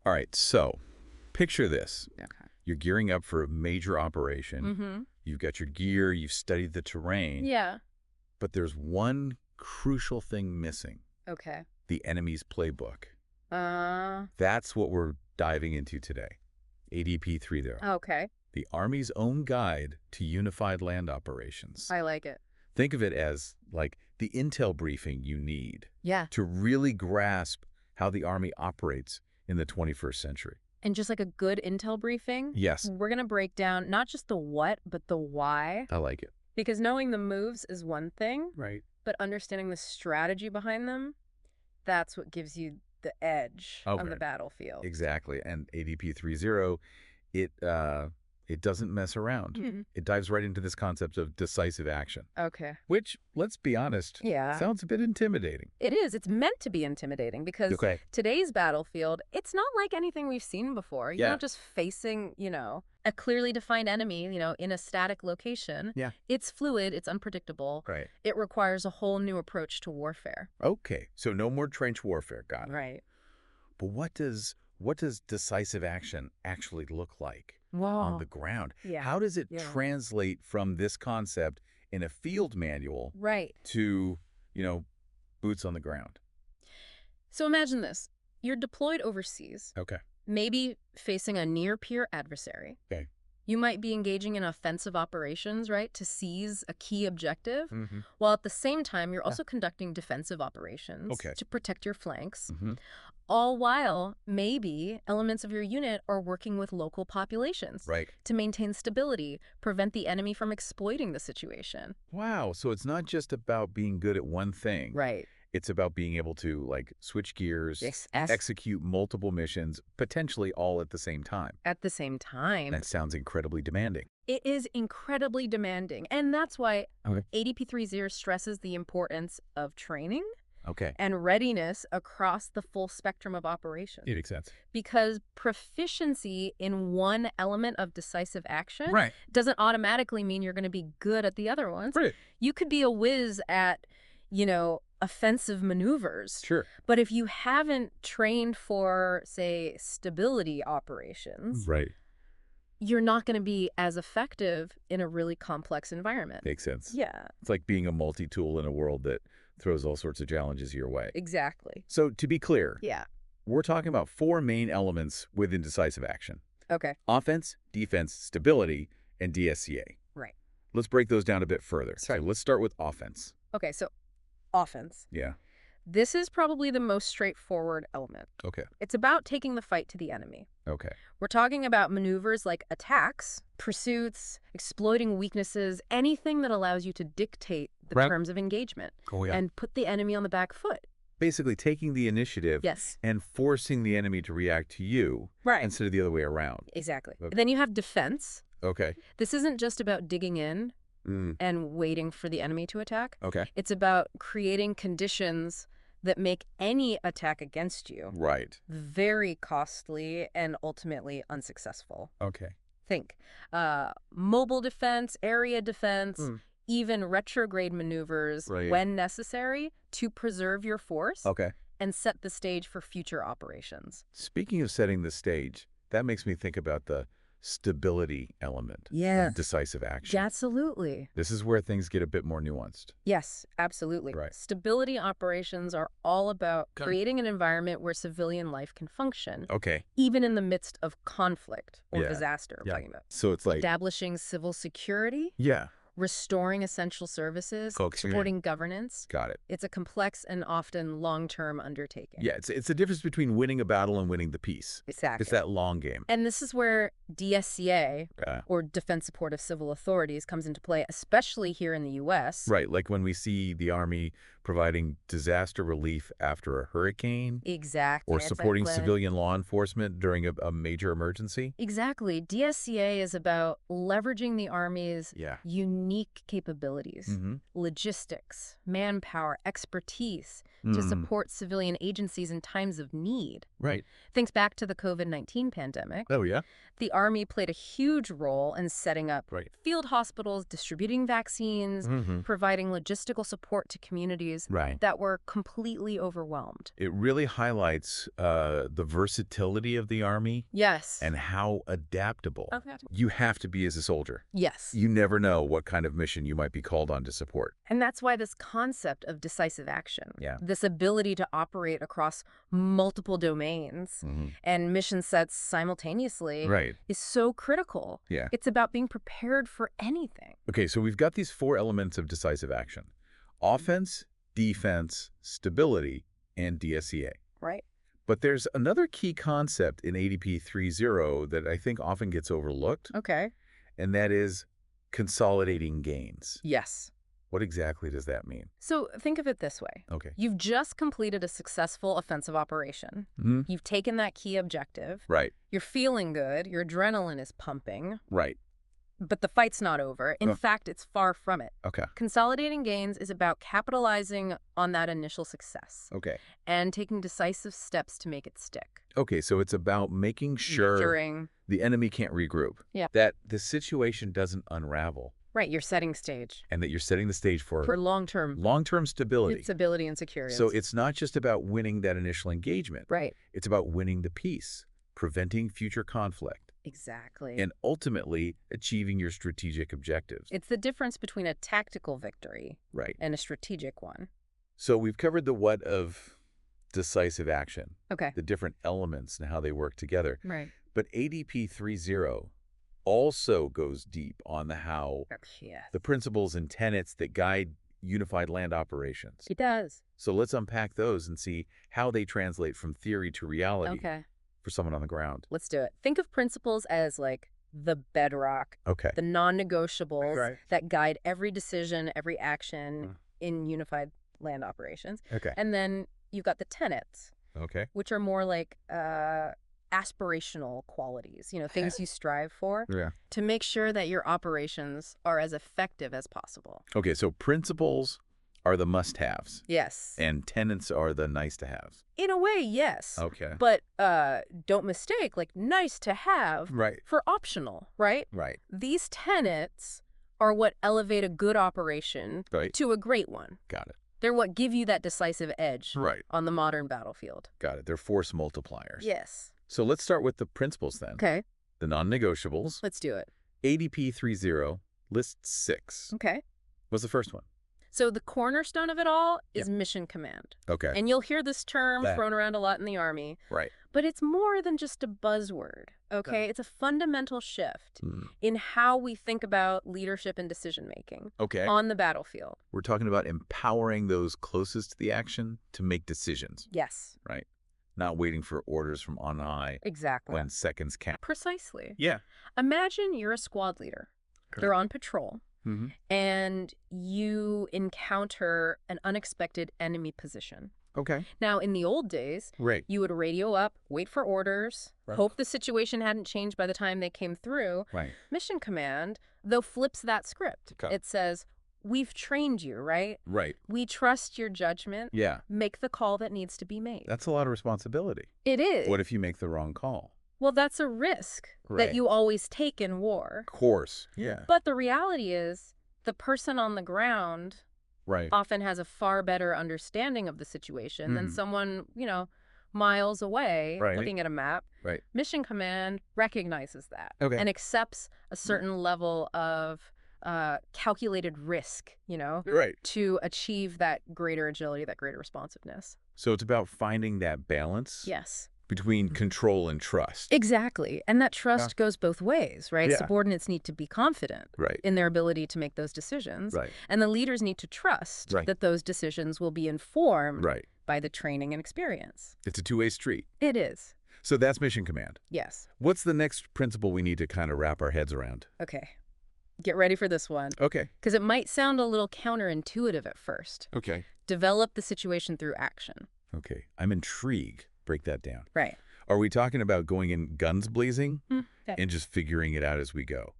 All right, so picture this. Okay. You're gearing up for a major operation. Mm-hmm. You've got your gear, you've studied the terrain. Yeah. But there's one crucial thing missing. Okay. The enemy's playbook. Uh, That's what we're diving into today. ADP 30. okay. The Army's own guide to unified land operations. I like it. Think of it as like the intel briefing you need Yeah. to really grasp how the Army operates in the 21st century. And just like a good intel briefing, Yes, we're going to break down not just the what, but the why. I like it. Because knowing the moves is one thing, Right. but understanding the strategy behind them, that's what gives you the edge on the battlefield. Exactly. And ADP 30, it doesn't mess around. Mhm. It dives right into this concept of decisive action, Okay. which, let's be honest, Yeah. sounds a bit intimidating. It is. It's meant to be intimidating because Okay. today's battlefield, it's not like anything we've seen before. You're Yeah. not just facing, a clearly defined enemy, in a static location. Yeah. It's fluid. It's unpredictable. Right. It requires a whole new approach to warfare. Okay. So no more trench warfare. Got it. Right. But what does decisive action actually look like Wow. on the ground? Yeah. How does it Yeah. translate from this concept in a field manual Right. to, boots on the ground? So imagine this. You're deployed overseas, Okay. maybe facing a near-peer adversary. Okay. You might be engaging in offensive operations, right, to seize a key objective, Mm-hmm. while at the same time you're also conducting defensive operations Okay. to protect your flanks, Mm-hmm. all while maybe elements of your unit are working with local populations Right. to maintain stability, prevent the enemy from exploiting the situation. Wow. So it's not just about being good at one thing. Right. It's about being able to switch gears, Yes. execute multiple missions, potentially all at the same time. At the same time, That sounds incredibly demanding. it is incredibly demanding. And that's why Okay. ADP 30 stresses the importance of training Okay. and readiness across the full spectrum of operations. It makes sense. Because proficiency in one element of decisive action Right. doesn't automatically mean you're going to be good at the other ones. Right. You could be a whiz at, offensive maneuvers. Sure. But if you haven't trained for, say, stability operations, Right. you're not going to be as effective in a really complex environment. Makes sense. Yeah, It's like being a multi-tool in a world that throws all sorts of challenges your way. exactly. So to be clear, Yeah. we're talking about 4 main elements within decisive action: Okay. offense, defense, stability, and DSCA. Right. Let's break those down a bit further. That's right. So let's start with offense. Okay, so offense. Yeah. This is probably the most straightforward element. Okay. It's about taking the fight to the enemy. Okay. We're talking about maneuvers like attacks, pursuits, exploiting weaknesses, anything that allows you to dictate the Right. terms of engagement Oh, yeah. and put the enemy on the back foot. Basically taking the initiative Yes. and forcing the enemy to react to you Right. instead of the other way around. Exactly. Okay. Then you have defense. Okay. This isn't just about digging in Mm. and waiting for the enemy to attack. Okay. It's about creating conditions that make any attack against you Right. very costly and ultimately unsuccessful. Okay. Think mobile defense, area defense, Mm. even retrograde maneuvers Right. when necessary to preserve your force Okay. and set the stage for future operations. Speaking of setting the stage, that makes me think about the stability element Yeah. of decisive action. Absolutely. This is where things get a bit more nuanced. Yes, absolutely. Right. Stability operations are all about Okay. creating an environment where civilian life can function, Okay. even in the midst of conflict or Yeah. disaster. I'm Yeah. talking about So it's like, establishing civil security, yeah, restoring essential services, Folks, yeah. supporting governance. got it. It's a complex and often long-term undertaking. Yeah, it's the difference between winning a battle and winning the peace. Exactly. It's that long game. And this is where DSCA, or Defense Support of Civil Authorities, comes into play, especially here in the U.S. Right, like when we see the Army providing disaster relief after a hurricane Exactly. or It's supporting like when- civilian law enforcement during a major emergency. Exactly. DSCA is about leveraging the Army's Yeah. unique capabilities, Mm-hmm. logistics, manpower, expertise to support civilian agencies in times of need. Right. Think back to the COVID-19 pandemic. Oh, yeah? The Army played a huge role in setting up Right. field hospitals, distributing vaccines, Mm-hmm. providing logistical support to communities ways Right. that were completely overwhelmed. It really highlights the versatility of the Army Yes. and how adaptable Okay. you have to be as a soldier. Yes. You never know what kind of mission you might be called on to support. And that's why this concept of decisive action, Yeah. this ability to operate across multiple domains and mission sets simultaneously, Right. is so critical. Yeah. It's about being prepared for anything. Okay, so we've got these 4 elements of decisive action: offense, defense, stability, and DSEA. Right? But there's another key concept in ADP 3.0 that I think often gets overlooked, Okay. and that is consolidating gains. Yes. What exactly does that mean? So think of it this way. Okay. You've just completed a successful offensive operation. You've taken that key objective. Right. You're feeling good. Your adrenaline is pumping. Right. But the fight's not over. In fact, it's far from it. Okay. Consolidating gains is about capitalizing on that initial success Okay. and taking decisive steps to make it stick. Okay, so it's about making sure During, the enemy can't regroup. Yeah. That the situation doesn't unravel, right, you're setting stage and that you're setting the stage for long-term stability. stability and security. So it's not just about winning that initial engagement. right, It's about winning the peace, preventing future conflict, exactly. and ultimately achieving your strategic objectives. It's the difference between a tactical victory Right. and a strategic one. So we've covered the what of decisive action, Okay. the different elements and how they work together. Right. But ADP 3.0 also goes deep on the how, Yeah. the principles and tenets that guide unified land operations. It does. So let's unpack those and see how they translate from theory to reality Okay. for someone on the ground. Let's do it. Think of principles as like the bedrock, Okay. the non-negotiables Right. that guide every decision, every action in unified land operations. Okay. And then you've got the tenets, Okay. which are more like aspirational qualities, things you strive for Yeah. to make sure that your operations are as effective as possible. Okay, so principles are the must-haves, Yes. and tenets are the nice-to-haves. In a way, yes. Okay. But don't mistake, like, nice to have Right. for optional, right? Right. These tenets are what elevate a good operation Right. to a great one. Got it. They're what give you that decisive edge Right. on the modern battlefield. Got it. They're force multipliers. Yes. So let's start with the principles then. Okay, The non-negotiables. let's do it. ADP 3.0 lists 6. Okay. What's the first one? So the cornerstone of it all is mission command. Okay. And you'll hear this term That. thrown around a lot in the Army, Right. but it's more than just a buzzword, okay? It's a fundamental shift Mm. in how we think about leadership and decision-making Okay. on the battlefield. We're talking about empowering those closest to the action to make decisions, Yes, right? Not waiting for orders from on high exactly. when seconds count. Precisely. Yeah. Imagine you're a squad leader. Okay. They're on patrol, Mm-hmm. and you encounter an unexpected enemy position. Okay. Now, in the old days, Right. you would radio up, wait for orders, Right. hope the situation hadn't changed by the time they came through. Right. Mission command, though, flips that script. Okay. It says, we've trained you, right? Right. We trust your judgment. Yeah. Make the call that needs to be made. That's a lot of responsibility. It is. What if you make the wrong call? Well, that's a risk Right. that you always take in war. Of course. Yeah. But the reality is, the person on the ground Right. often has a far better understanding of the situation than someone, miles away Right. looking at a map. Right. Mission command recognizes that Okay. and accepts a certain level of calculated risk, Right. to achieve that greater agility, that greater responsiveness. So it's about finding that balance Yes. between control and trust. Exactly. And that trust goes both ways, right? Yeah. Subordinates need to be confident Right. in their ability to make those decisions. Right. And the leaders need to trust Right. that those decisions will be informed Right. by the training and experience. It's a two-way street. It is. So that's mission command. Yes. What's the next principle we need to kind of wrap our heads around? Okay. Get ready for this one, Okay. because it might sound a little counterintuitive at first. Okay. Develop the situation through action. Okay. I'm intrigued. Break that down. Right. Are we talking about going in guns blazing Okay. and just figuring it out as we go?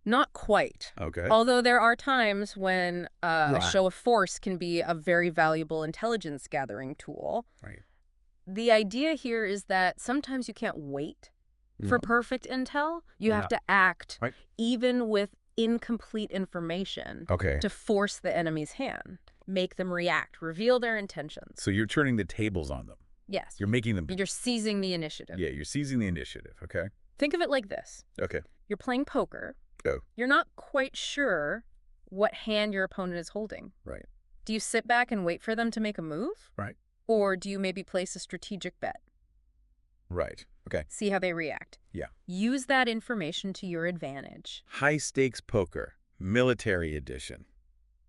Not quite. Okay. Although there are times when a Right. show of force can be a very valuable intelligence gathering tool. Right. The idea here is that sometimes you can't wait for perfect intel. You have to act, Right. even with incomplete information, Okay. to force the enemy's hand. make them react, reveal their intentions. So you're turning the tables on them. Yes. You're making them... You're seizing the initiative. Yeah, you're seizing the initiative, okay? Think of it like this. Okay. You're playing poker. Oh. You're not quite sure what hand your opponent is holding. Right. Do you sit back and wait for them to make a move? Right. Or do you maybe place a strategic bet? Right. Okay. See how they react. Yeah. Use that information to your advantage. High-stakes poker, military edition.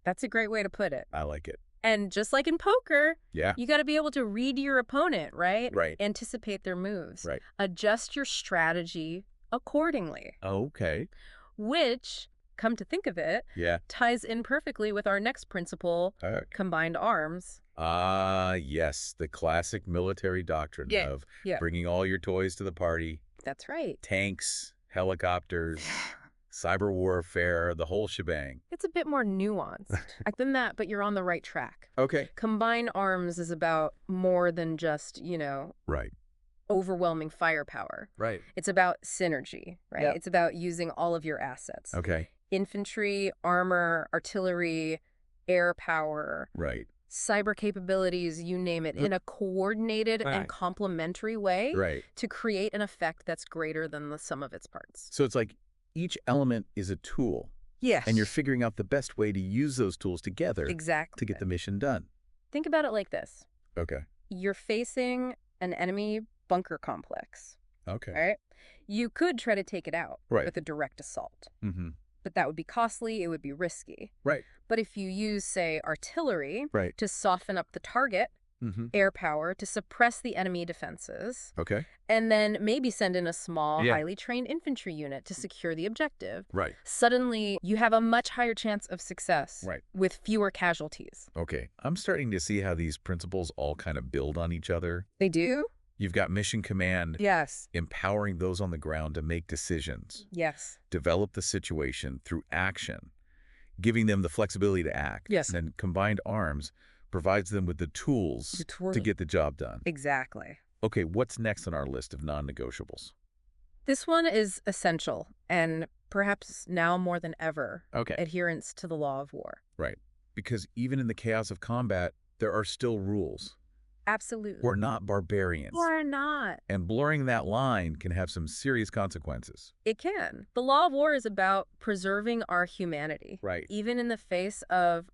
That's a great way to put it. I like it. And just like in poker, Yeah. you got to be able to read your opponent, right? Right. Anticipate their moves. Right. Adjust your strategy accordingly. Okay. Which, come to think of it, Yeah. ties in perfectly with our next principle, combined arms. Yes. The classic military doctrine of bringing all your toys to the party. That's right. Tanks, helicopters, cyber warfare, the whole shebang. It's a bit more nuanced than that, but you're on the right track. Okay. Combined arms is about more than just, Right. overwhelming firepower. Right. It's about synergy, right? Yep. It's about using all of your assets. Okay. Infantry, armor, artillery, air power. Right. Cyber capabilities, you name it, in a coordinated and complementary way to create an effect that's greater than the sum of its parts. So it's like each element is a tool. Yes. And you're figuring out the best way to use those tools together exactly to get the mission done. Think about it like this. Okay. You're facing an enemy bunker complex. Okay. Right? You could try to take it out with a direct assault. Mm-hmm. But that would be costly. It would be risky. Right. But if you use, say, artillery to soften up the target, air power to suppress the enemy defenses, and then maybe send in a small, highly trained infantry unit to secure the objective, suddenly you have a much higher chance of success with fewer casualties. Okay. I'm starting to see how these principles all kind of build on each other. They do? You've got mission command empowering those on the ground to make decisions. Yes. Develop the situation through action, giving them the flexibility to act. Yes. And then combined arms provides them with the tools to get the job done. Exactly. Okay, what's next on our list of non-negotiables? This one is essential, and perhaps now more than ever, adherence to the law of war. Right. Because even in the chaos of combat, there are still rules. Absolutely. We're not barbarians. We're not. And blurring that line can have some serious consequences. It can. The law of war is about preserving our humanity. Right. Even in the face of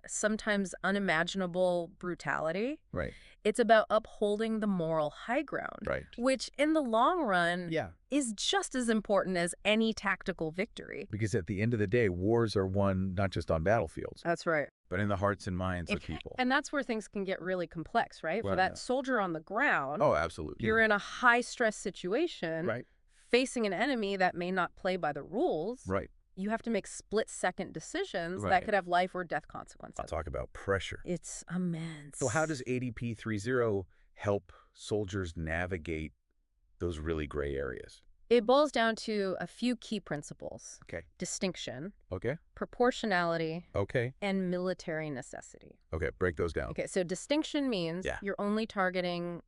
sometimes unimaginable brutality. Right. It's about upholding the moral high ground. Right. Which, in the long run, is just as important as any tactical victory. Because at the end of the day, wars are won not just on battlefields. That's right. But in the hearts and minds of people. And that's where things can get really complex, right? For that soldier on the ground. Oh, absolutely. You're in a high-stress situation. Right. Facing an enemy that may not play by the rules. Right. You have to make split-second decisions that could have life or death consequences. I'll talk about pressure. It's immense. So how does ADP 3.0 help soldiers navigate those really gray areas? It boils down to a few key principles. Okay. Distinction. Okay. Proportionality. Okay. And military necessity. Okay, break those down. Okay, so distinction means you're only targeting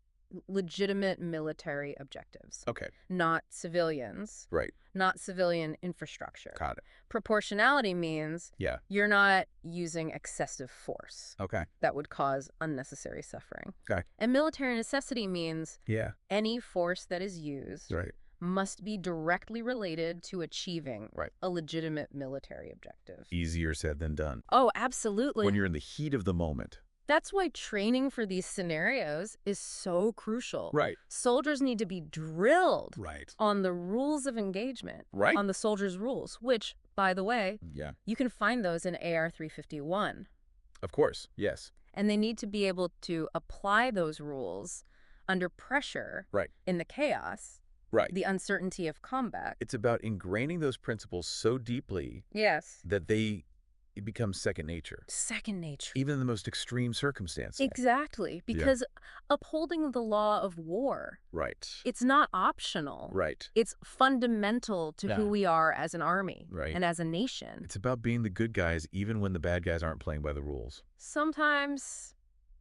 legitimate military objectives. Okay. Not civilians. Right. Not civilian infrastructure. Got it. Proportionality means you're not using excessive force. Okay. That would cause unnecessary suffering. Okay. And military necessity means any force that is used must be directly related to achieving a legitimate military objective. Easier said than done. Oh, absolutely. When you're in the heat of the moment. That's why training for these scenarios is so crucial. Right. Soldiers need to be drilled on the rules of engagement, on the soldiers' rules, which, by the way, you can find those in AR 351. Of course, yes. And they need to be able to apply those rules under pressure in the chaos, the uncertainty of combat. It's about ingraining those principles so deeply that it becomes second nature. Second nature. Even in the most extreme circumstances. Exactly. Because upholding the law of war. It's not optional. It's fundamental to who we are as an army and as a nation. It's about being the good guys even when the bad guys aren't playing by the rules. Sometimes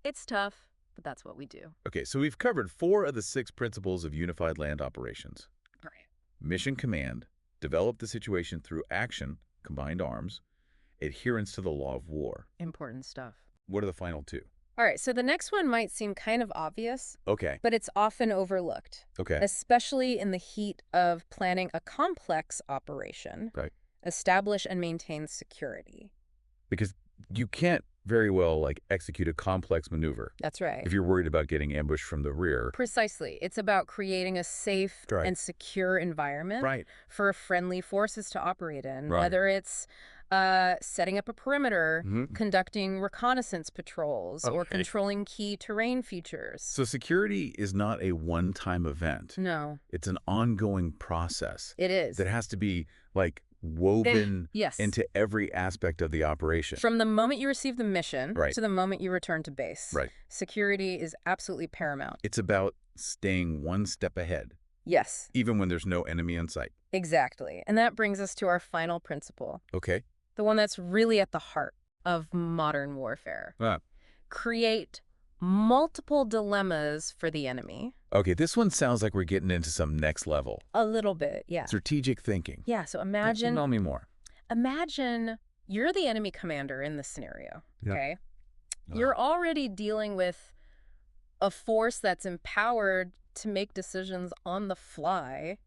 it's tough, but that's what we do. Okay, so we've covered 4 of the 6 principles of unified land operations. Mission command, develop the situation through action, combined arms, adherence to the law of war. Important stuff. what are the final two? All right, so the next one might seem kind of obvious, Okay. but it's often overlooked, Okay. especially in the heat of planning a complex operation. Right. Establish and maintain security. Because you can't very well, like, execute a complex maneuver. That's right. If you're worried about getting ambushed from the rear. Precisely. It's about creating a safe and secure environment for friendly forces to operate in, whether it's setting up a perimeter, conducting reconnaissance patrols, or controlling key terrain features. So security is not a one-time event. No. It's an ongoing process. It is. That has to be, like, woven into every aspect of the operation. From the moment you receive the mission to the moment you return to base. Security is absolutely paramount. It's about staying one step ahead. Yes. Even when there's no enemy in sight. Exactly. And that brings us to our final principle. Okay. The one that's really at the heart of modern warfare. Create multiple dilemmas for the enemy. Okay, this one sounds like we're getting into some next level. A little bit, yeah. Strategic thinking. Yeah, so imagine... Tell me more. Imagine you're the enemy commander in this scenario, okay? You're already dealing with a force that's empowered to make decisions on the fly.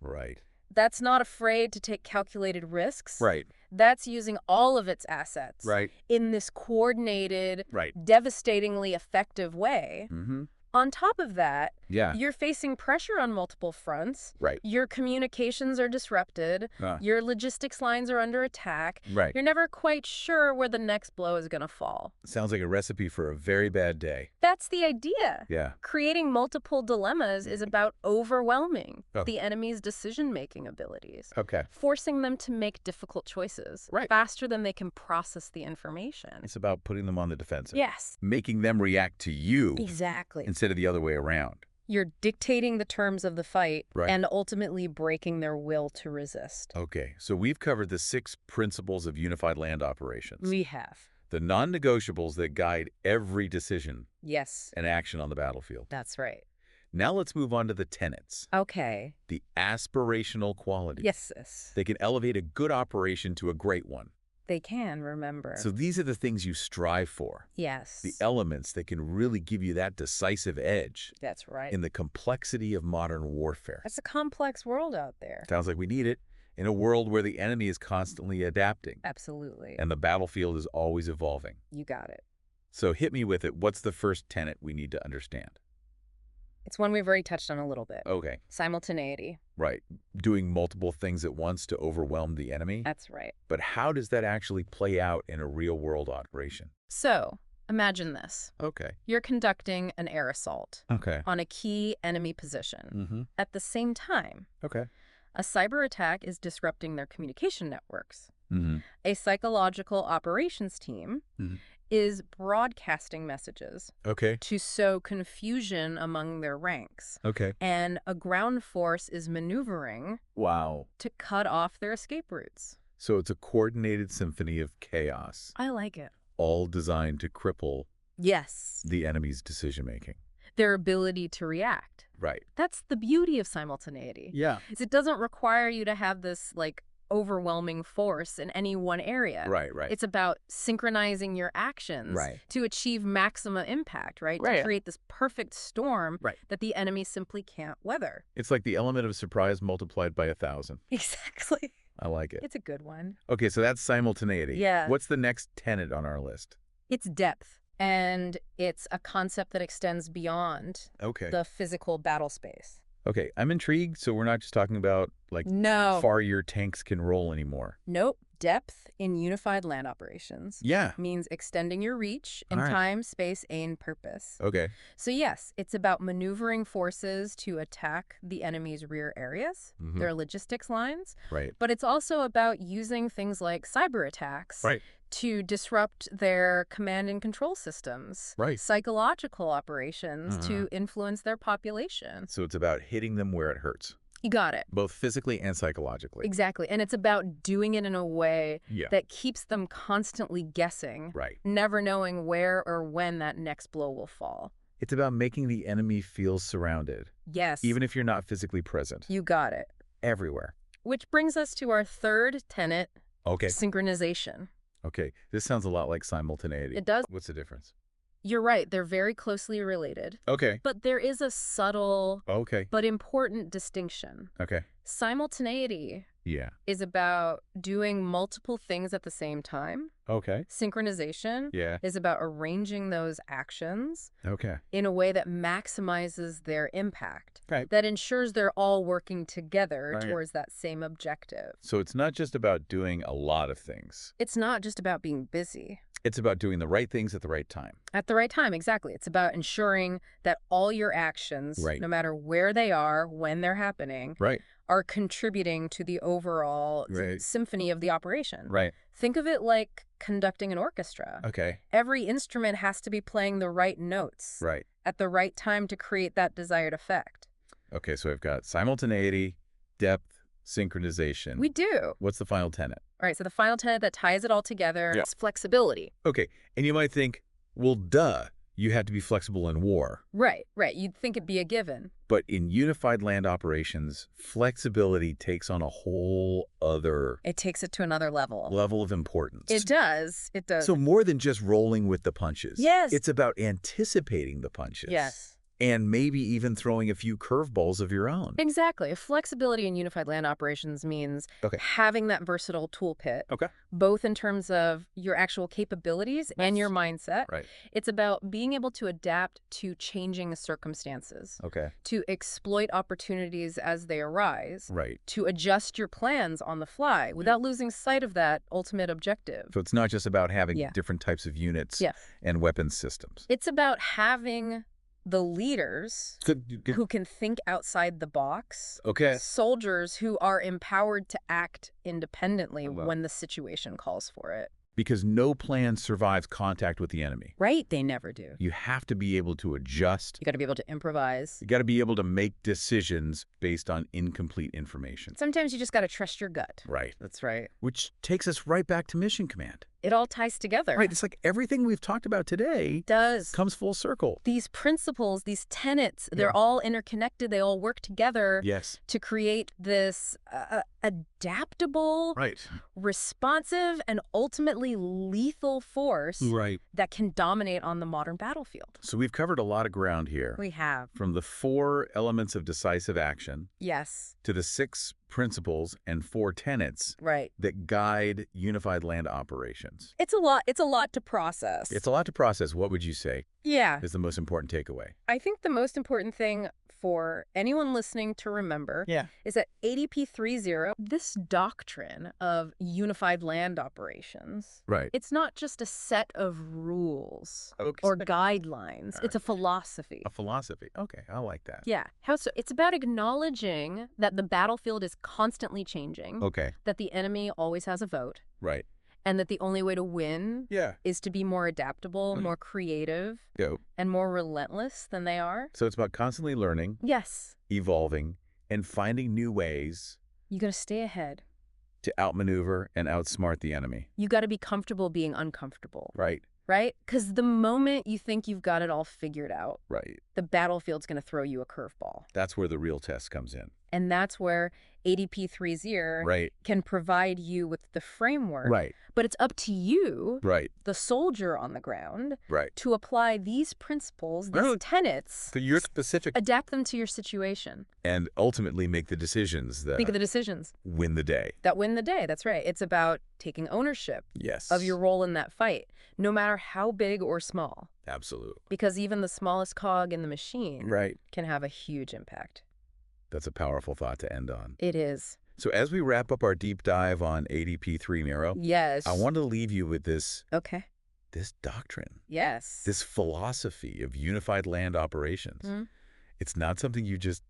Right. That's not afraid to take calculated risks. Right. That's using all of its assets in this coordinated, devastatingly effective way. On top of that, you're facing pressure on multiple fronts. Your communications are disrupted. Your logistics lines are under attack. You're never quite sure where the next blow is going to fall. Sounds like a recipe for a very bad day. That's the idea. Yeah. Creating multiple dilemmas is about overwhelming the enemy's decision-making abilities. Forcing them to make difficult choices faster than they can process the information. It's about putting them on the defensive. Yes. Making them react to you. Exactly. Instead of the other way around. You're dictating the terms of the fight and ultimately breaking their will to resist. Okay, so we've covered the 6 principles of unified land operations. We have. The non-negotiables that guide every decision and action on the battlefield. That's right. Now let's move on to the tenets. Okay. The aspirational qualities. Yes. They can elevate a good operation to a great one. They can, remember. So these are the things you strive for. Yes. The elements that can really give you that decisive edge. That's right. In the complexity of modern warfare. That's a complex world out there. Sounds like we need it. In a world where the enemy is constantly adapting. Absolutely. And the battlefield is always evolving. You got it. So hit me with it. What's the first tenet we need to understand? It's one we've already touched on a little bit. Okay. Simultaneity. Right. Doing multiple things at once to overwhelm the enemy. That's right. But how does that actually play out in a real-world operation? So, imagine this. Okay. You're conducting an air assault on a key enemy position. At the same time, a cyber attack is disrupting their communication networks. A psychological operations team is broadcasting messages to sow confusion among their ranks. And a ground force is maneuvering to cut off their escape routes. So it's a coordinated symphony of chaos. I like it. All designed to cripple the enemy's decision-making. Their ability to react. Right. That's the beauty of simultaneity. Yeah. It doesn't require you to have this, like, overwhelming force in any one area. Right. It's about synchronizing your actions to achieve maximum impact, to create this perfect storm that the enemy simply can't weather. It's like the element of surprise multiplied by 1,000. Exactly. I like it. It's a good one. Okay, so that's simultaneity. Yeah. What's the next tenet on our list? It's depth. And it's a concept that extends beyond the physical battle space. Okay, I'm intrigued. So we're not just talking about, like, far your tanks can roll anymore. Nope. Depth in unified land operations means extending your reach in time, space, and purpose. Okay. So yes, it's about maneuvering forces to attack the enemy's rear areas, their logistics lines. But it's also about using things like cyber attacks to disrupt their command and control systems, psychological operations to influence their population. So it's about hitting them where it hurts. You got it. Both physically and psychologically. Exactly. And it's about doing it in a way that keeps them constantly guessing, never knowing where or when that next blow will fall. It's about making the enemy feel surrounded. Yes. Even if you're not physically present. You got it. Everywhere. Which brings us to our third tenet, synchronization. Okay, this sounds a lot like simultaneity. It does. What's the difference? You're right. They're very closely related. Okay. But there is a subtle Okay. but important distinction. Okay. Simultaneity is about doing multiple things at the same time. Okay. Synchronization is about arranging those actions in a way that maximizes their impact, that ensures they're all working together towards that same objective. So it's not just about doing a lot of things. It's not just about being busy. It's about doing the right things at the right time. At the right time, exactly. It's about ensuring that all your actions, no matter where they are, when they're happening, are contributing to the overall symphony of the operation. Think of it like conducting an orchestra. Every instrument has to be playing the right notes at the right time to create that desired effect. Okay, so I've got simultaneity, depth, synchronization. We do. What's the final tenet? All right, so the final tenet that ties it all together is flexibility. Okay, and you might think, well, duh, you had to be flexible in war. Right. You'd think it'd be a given. But in unified land operations, flexibility takes on a whole other... It takes it to another level. Level of importance. It does. It does. So more than just rolling with the punches. Yes. It's about anticipating the punches. Yes. And maybe even throwing a few curveballs of your own. Exactly. Flexibility in unified land operations means having that versatile toolkit, both in terms of your actual capabilities and your mindset. It's about being able to adapt to changing circumstances, to exploit opportunities as they arise, to adjust your plans on the fly without losing sight of that ultimate objective. So it's not just about having different types of units and weapons systems. It's about having the leaders who can think outside the box, soldiers who are empowered to act independently when the situation calls for it. Because no plan survives contact with the enemy. Right, they never do. You have to be able to adjust. You got to be able to improvise. You got to be able to make decisions based on incomplete information. Sometimes you just got to trust your gut. Right. That's right. Which takes us right back to mission command. It all ties together. Right. It's like everything we've talked about today comes full circle. These principles, these tenets, they're all interconnected. They all work together to create this adaptable, responsive, and ultimately lethal force that can dominate on the modern battlefield. So we've covered a lot of ground here. We have. From the 4 elements of decisive action to the 6 principles and 4 tenets that guide unified land operations. It's a lot. It's a lot to process. It's a lot to process. What would you say is the most important takeaway? I think the most important thing for anyone listening to remember is that ADP 3.0, this doctrine of unified land operations, it's not just a set of rules or guidelines. It's a philosophy. A philosophy. Okay, I like that. Yeah. How so? It's about acknowledging that the battlefield is constantly changing, that the enemy always has a vote, and that the only way to win is to be more adaptable, more creative, and more relentless than they are. So it's about constantly learning, evolving, and finding new ways. You got to stay ahead. To outmaneuver and outsmart the enemy. You got to be comfortable being uncomfortable. Right. Because the moment you think you've got it all figured out, the battlefield's going to throw you a curveball. That's where the real test comes in. And that's where ADP 3.0 can provide you with the framework. But it's up to you, the soldier on the ground, to apply these principles, these tenets, to your specific, adapt them to your situation. And ultimately make the decisions that win the day. That win the day, that's right. It's about taking ownership of your role in that fight, no matter how big or small. Absolutely. Because even the smallest cog in the machine can have a huge impact. That's a powerful thought to end on. It is. So as we wrap up our deep dive on ADP 3.0, I want to leave you with this this doctrine. This philosophy of unified land operations. It's not something you just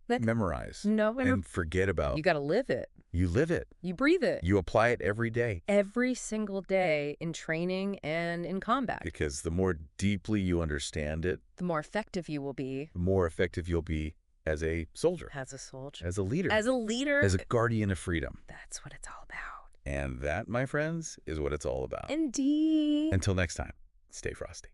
memorize and forget about. You got to live it. You live it. You breathe it. You apply it every day. Every single day in training and in combat. Because the more deeply you understand it, the more effective you will be. The more effective you'll be as a soldier. As a soldier. As a leader. As a leader. As a guardian of freedom. That's what it's all about. And that, my friends, is what it's all about. Indeed. Until next time, stay frosty.